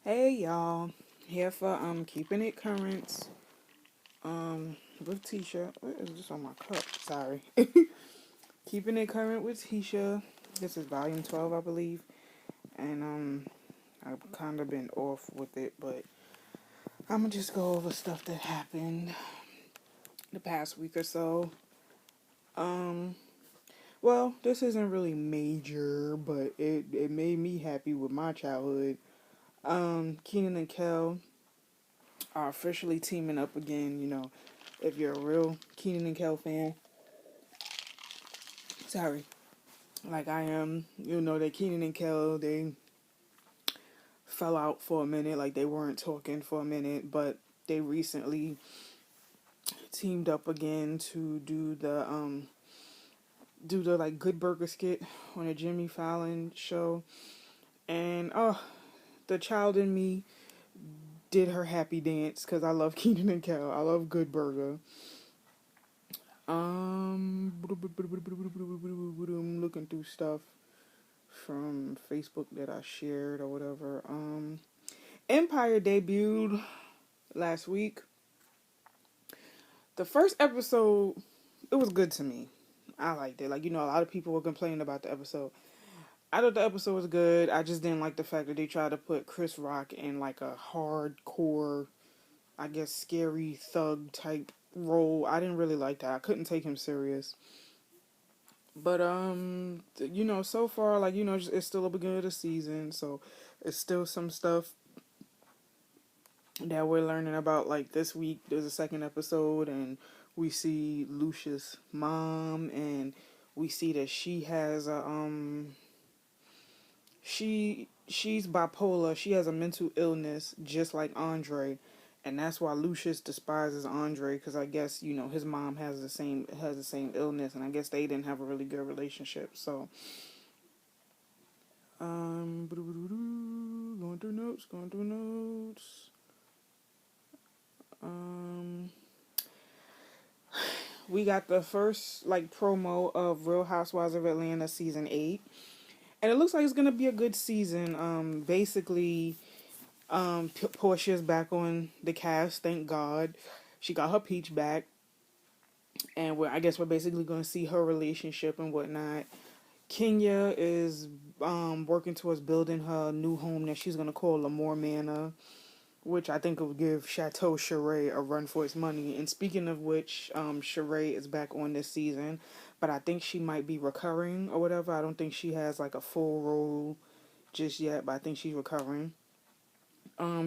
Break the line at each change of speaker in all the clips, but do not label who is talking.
Hey y'all, here for keeping it current with Teesha. What is this on my cup? Sorry. Keeping it current with Teesha. This is volume 12, I believe, and I've kind of been off with it, but I'm gonna just go over stuff that happened the past week or so. Um, well, this isn't really major, but it made me happy with my childhood. Kenan and Kel are officially teaming up again. If you're a real Kenan and Kel fan, sorry, like I am, that Kenan and Kel, they fell out for a minute, like they weren't talking for a minute, but they recently teamed up again to do the like Good Burger skit on a Jimmy Fallon show, and the child in me did her happy dance because I love Kenan and Kel. I love Good Burger. Looking through stuff from Facebook that I shared or whatever. Empire debuted last week. The first episode, it was good to me. I liked it. Like, a lot of people were complaining about the episode. I thought the episode was good. I just didn't like the fact that they tried to put Chris Rock in like a hardcore, I guess, scary thug type role. I didn't really like that. I couldn't take him serious. But so far, like, it's still a beginning of the season, so it's still some stuff that we're learning about. Like this week, there's a second episode, and we see Lucia's mom, and we see that she has a she's bipolar. She has a mental illness, just like Andre, and that's why Lucius despises Andre because I guess his mom has the same illness, and I guess they didn't have a really good relationship. So going through notes. Um, we got the first like promo of Real Housewives of Atlanta season 8, and it looks like it's gonna be a good season. Basically, Portia's back on the cast. Thank God, she got her peach back, and I guess we're basically gonna see her relationship and whatnot. Kenya is working towards building her new home that she's gonna call Lamore Manor, which I think will give Chateau Sheree a run for its money. And speaking of which, Sheree is back on this season, but I think she might be recurring or whatever. I don't think she has like a full role just yet, but I think she's recovering.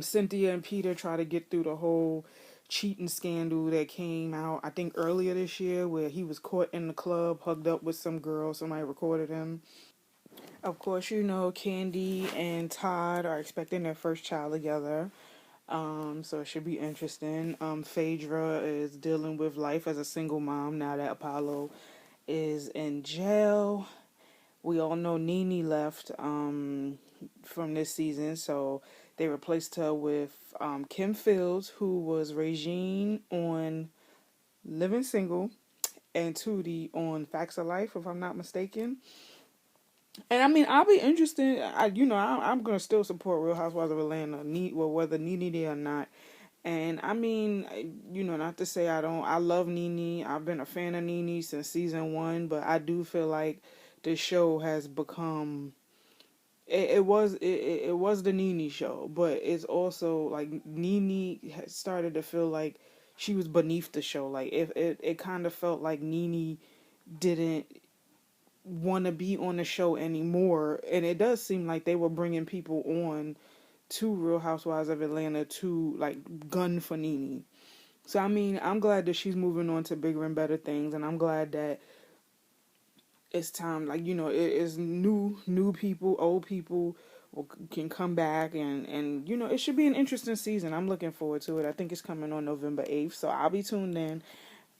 Cynthia and Peter try to get through the whole cheating scandal that came out, I think earlier this year, where he was caught in the club hugged up with some girl. Somebody recorded him. Of course, Candy and Todd are expecting their first child together. So it should be interesting. Phaedra is dealing with life as a single mom now that Apollo is in jail. We all know Nene left from this season, so they replaced her with Kim Fields, who was Regine on Living Single and Tootie on Facts of Life, if I'm not mistaken. And I mean, I'll be interested. I'm gonna still support Real Housewives of Atlanta, whether Nene there or not. And I mean, not to say I don't. I love Nene. I've been a fan of Nene since season 1, but I do feel like the show has become. It was the Nene show, but it's also like Nene has started to feel like she was beneath the show. Like it kind of felt like Nene didn't want to be on the show anymore, and it does seem like they were bringing people on to Real Housewives of Atlanta to like gun for Nene. So I mean, I'm glad that she's moving on to bigger and better things, and I'm glad that it's time. Like it is new people, old people can come back, and it should be an interesting season. I'm looking forward to it. I think it's coming on November 8th, so I'll be tuned in,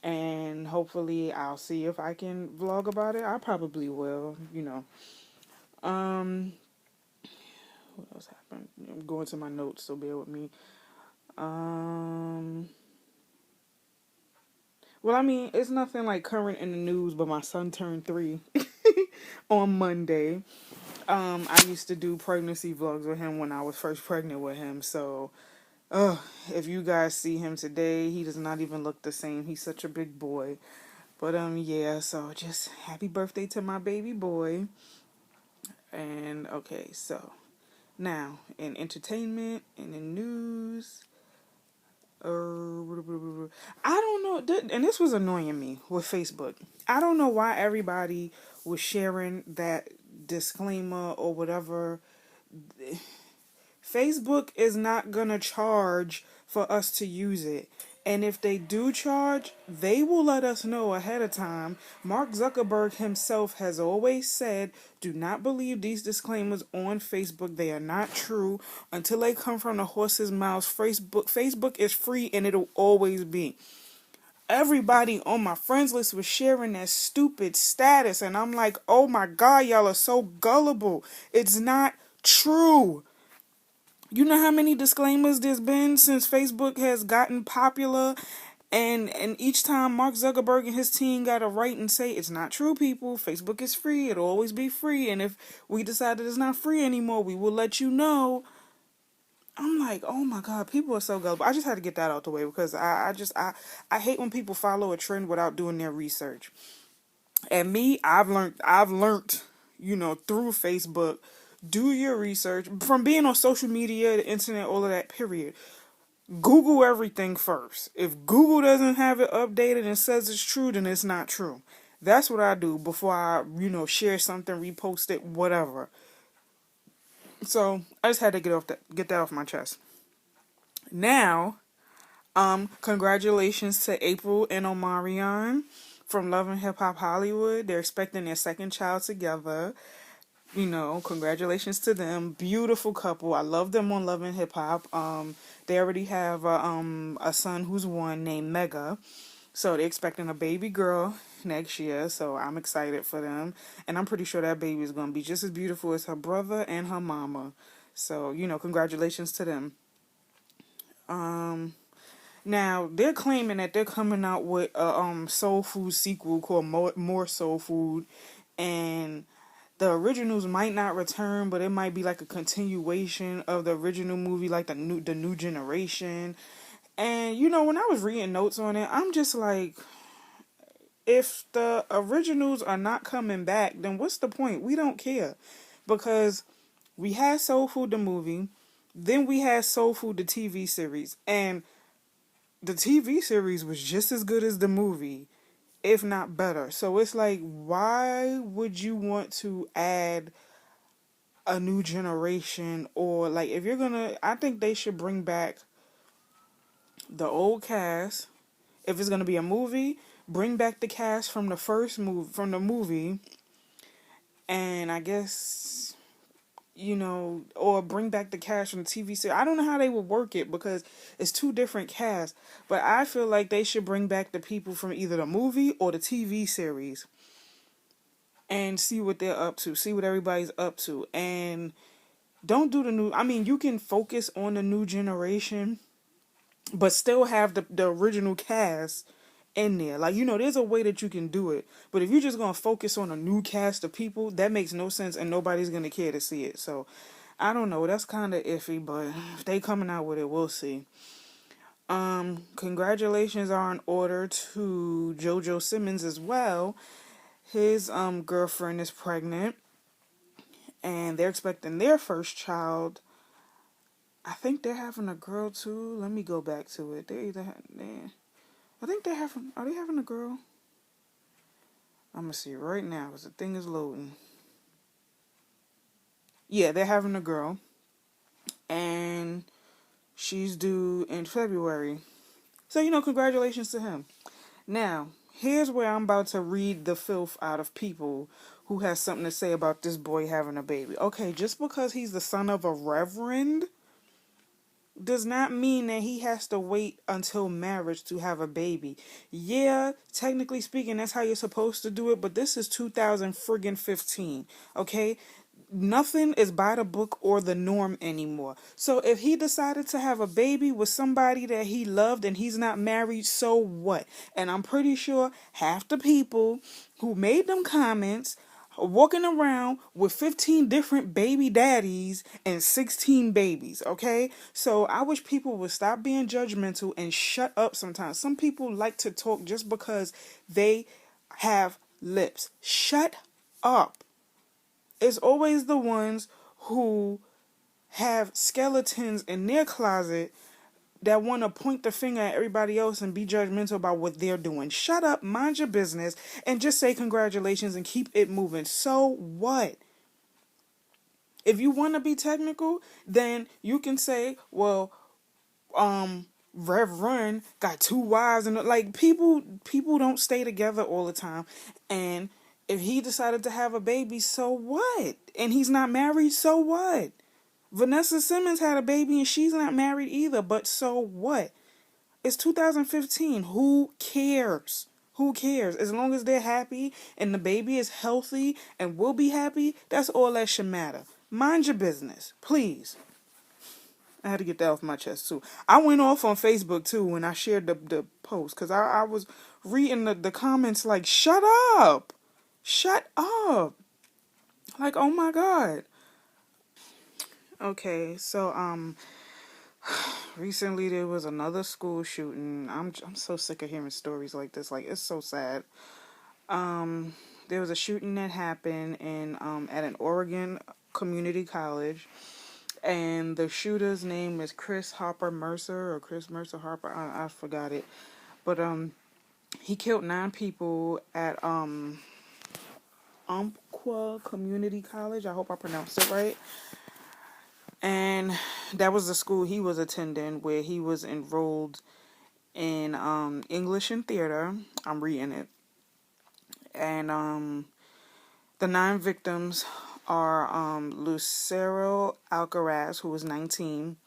and hopefully I'll see if I can vlog about it. I probably will. Um, what else happened? I'm going to my notes, so bear with me. Well, I mean, it's nothing like current in the news, but my son turned 3 on Monday. I used to do pregnancy vlogs with him when I was first pregnant with him. So, if you guys see him today, he does not even look the same. He's such a big boy. But yeah, so just happy birthday to my baby boy. And okay, so now in entertainment and in news, I don't know, and this was annoying me with Facebook. I don't know why everybody was sharing that disclaimer or whatever. Facebook is not gonna charge for us to use it. And if they do charge, they will let us know ahead of time. Mark Zuckerberg himself has always said, do not believe these disclaimers on Facebook. They are not true until they come from the horse's mouth. Facebook is free and it'll always be. Everybody on my friends list was sharing that stupid status. And I'm like, oh my God, y'all are so gullible. It's not true. You know how many disclaimers there's been since Facebook has gotten popular, and each time Mark Zuckerberg and his team got to write and say it's not true, people. Facebook is free. It'll always be free, and if we decide that it's not free anymore, we will let you know. I'm like, oh my God, people are so gullible. I just had to get that out the way because I hate when people follow a trend without doing their research. And me, I've learned, through Facebook. Do your research. From being on social media, the internet, all of that, period. Google everything first. If Google doesn't have it updated and says it's true, then it's not true. That's what I do before I, share something, repost it, whatever. So, I just had to get that off my chest. Now, congratulations to Apryl and Omarion from Love and Hip Hop Hollywood. They're expecting their second child together. Congratulations to them. Beautiful couple. I love them on Love and Hip Hop. They already have a son who's 1 named Mega. So they're expecting a baby girl next year. So I'm excited for them. And I'm pretty sure that baby is going to be just as beautiful as her brother and her mama. So, congratulations to them. Now, they're claiming that they're coming out with a soul food sequel called More Soul Food. And the originals might not return, but it might be like a continuation of the original movie, like the new generation. And when I was reading notes on it, I'm just like, if the originals are not coming back, then what's the point? We don't care, because we had Soul Food the movie, then we had Soul Food the TV series, and the TV series was just as good as the movie, if not better. So it's like, why would you want to add a new generation? Or like, if you're gonna, I think they should bring back the old cast. If it's gonna be a movie, bring back the cast from the movie, and I guess, or bring back the cast from the TV series. I don't know how they would work it because it's 2 different casts, but I feel like they should bring back the people from either the movie or the TV series and see what they're up to, see what everybody's up to, and don't do the new. I mean, you can focus on the new generation, but still have the original cast in there. Like, there's a way that you can do it. But if you're just going to focus on a new cast of people, that makes no sense and nobody's going to care to see it. So, I don't know. That's kind of iffy, but if they coming out with it, we'll see. Congratulations are in order to Jojo Simmons as well. His girlfriend is pregnant, and they're expecting their first child. I think they're having a girl too. Let me go back to it. I think are they having a girl? I'm going to see right now because the thing is loading. Yeah, they're having a girl. And she's due in February. So, congratulations to him. Now, here's where I'm about to read the filth out of people who has something to say about this boy having a baby. Okay, just because he's the son of a reverend does not mean that he has to wait until marriage to have a baby. Yeah, technically speaking, that's how you're supposed to do it, but this is 2015, okay? Nothing is by the book or the norm anymore. So if he decided to have a baby with somebody that he loved and he's not married, so what? And I'm pretty sure half the people who made them comments walking around with 15 different baby daddies and 16 babies, okay? So I wish people would stop being judgmental and shut up sometimes. Some people like to talk just because they have lips. Shut up. It's always the ones who have skeletons in their closet that want to point the finger at everybody else and be judgmental about what they're doing. Shut up, mind your business, and just say congratulations and keep it moving. So what? If you want to be technical, then you can say, well, Rev Run got 2 wives, and like people don't stay together all the time. And if he decided to have a baby, so what? And he's not married, so what? Vanessa Simmons had a baby and she's not married either, but so what? It's 2015. Who cares? Who cares? As long as they're happy and the baby is healthy and will be happy, that's all that should matter. Mind your business, please. I had to get that off my chest too. I went off on Facebook too when I shared the post because I was reading the comments like, shut up. Shut up. Like, oh my God. Okay, so recently there was another school shooting. I'm so sick of hearing stories like this. Like, it's so sad. There was a shooting that happened in at an Oregon community college, and the shooter's name is Chris Harper Mercer or Chris Mercer Harper. I forgot it, but he killed 9 people at Umpqua Community College. I hope I pronounced it right. And that was the school he was attending, where he was enrolled in English and theater. I'm reading it. And the 9 victims are Lucero Alcaraz, who was 19,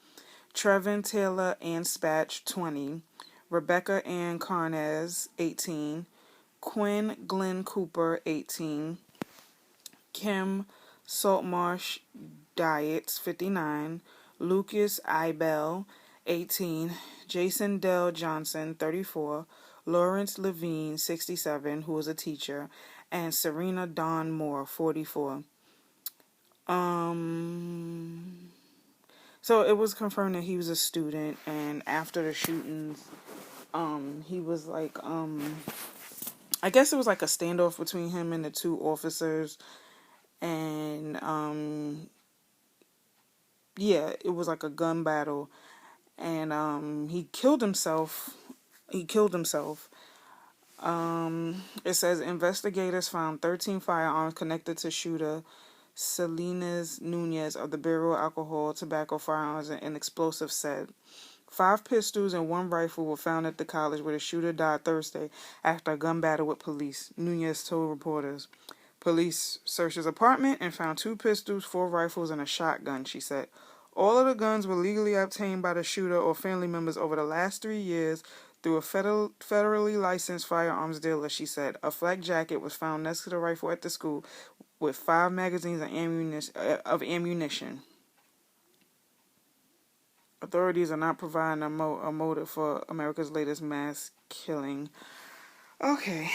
Trevin Taylor Ann Spatch, 20, Rebecca Ann Carnez, 18, Quinn Glenn Cooper, 18, Kim Saltmarsh Diets, 59, Lucas Ibel, 18, Jason Dell Johnson, 34, Lawrence Levine, 67, who was a teacher, and Serena Dawn Moore, 44. So it was confirmed that he was a student, and after the shootings, he was like, I guess it was like a standoff between him and the 2 officers, and yeah, it was like a gun battle, and he killed himself. It says investigators found 13 firearms connected to shooter Salinas Nunez of the Bureau of Alcohol, Tobacco, Firearms, and Explosives said. 5 pistols and 1 rifle were found at the college where the shooter died Thursday after a gun battle with police, Nunez told reporters. Police searched his apartment and found 2 pistols, 4 rifles, and a shotgun, she said. All of the guns were legally obtained by the shooter or family members over the last 3 years through a federally licensed firearms dealer, she said. A flak jacket was found next to the rifle at the school with 5 magazines of ammunition. Authorities are not providing a motive for America's latest mass killing. Okay.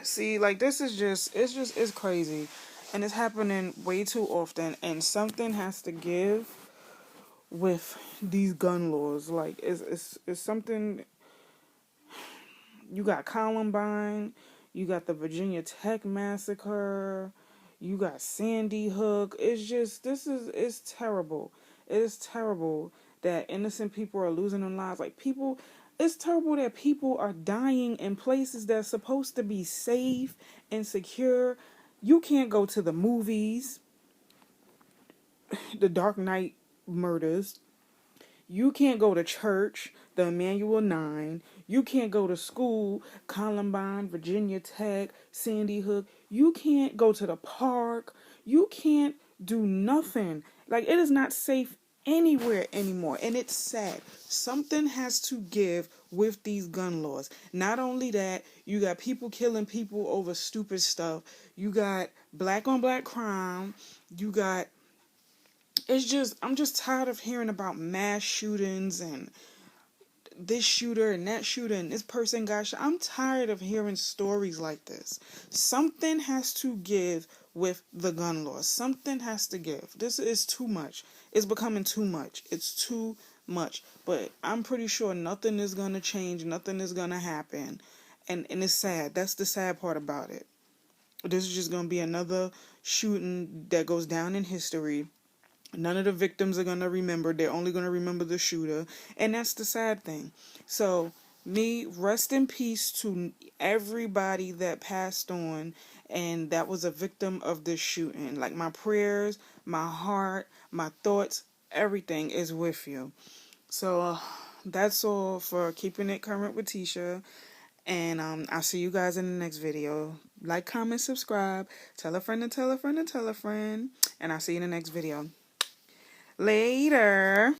See, like, this is it's crazy. And it's happening way too often. And something has to give with these gun laws. Like, it's something. You got Columbine. You got the Virginia Tech massacre. You got Sandy Hook. It's terrible. It is terrible that innocent people are losing their lives. Like, it's terrible that people are dying in places that's supposed to be safe and secure. You can't go to the movies, the Dark Knight murders. You can't go to church, the Emmanuel 9. You can't go to school, Columbine, Virginia Tech, Sandy Hook. You can't go to the park. You can't do nothing. Like, it is not safe anywhere anymore. And it's sad. Something has to give with these gun laws. Not only that, you got people killing people over stupid stuff. You got black on black crime. You got... I'm just tired of hearing about mass shootings and this shooter and that shooter and this person got shot. I'm tired of hearing stories like this. Something has to give with the gun laws. Something has to give. This is too much. It's becoming too much. It's too much. But I'm pretty sure nothing is going to change. Nothing is going to happen. And it's sad. That's the sad part about it. This is just going to be another shooting that goes down in history. None of the victims are going to remember. They're only going to remember the shooter. And that's the sad thing. So, rest in peace to everybody that passed on and that was a victim of this shooting. Like, my prayers, my heart, my thoughts, everything is with you. So, that's all for Keeping It Current with Teesha. And I'll see you guys in the next video. Like, comment, subscribe. Tell a friend and tell a friend and tell a friend. And I'll see you in the next video. Later.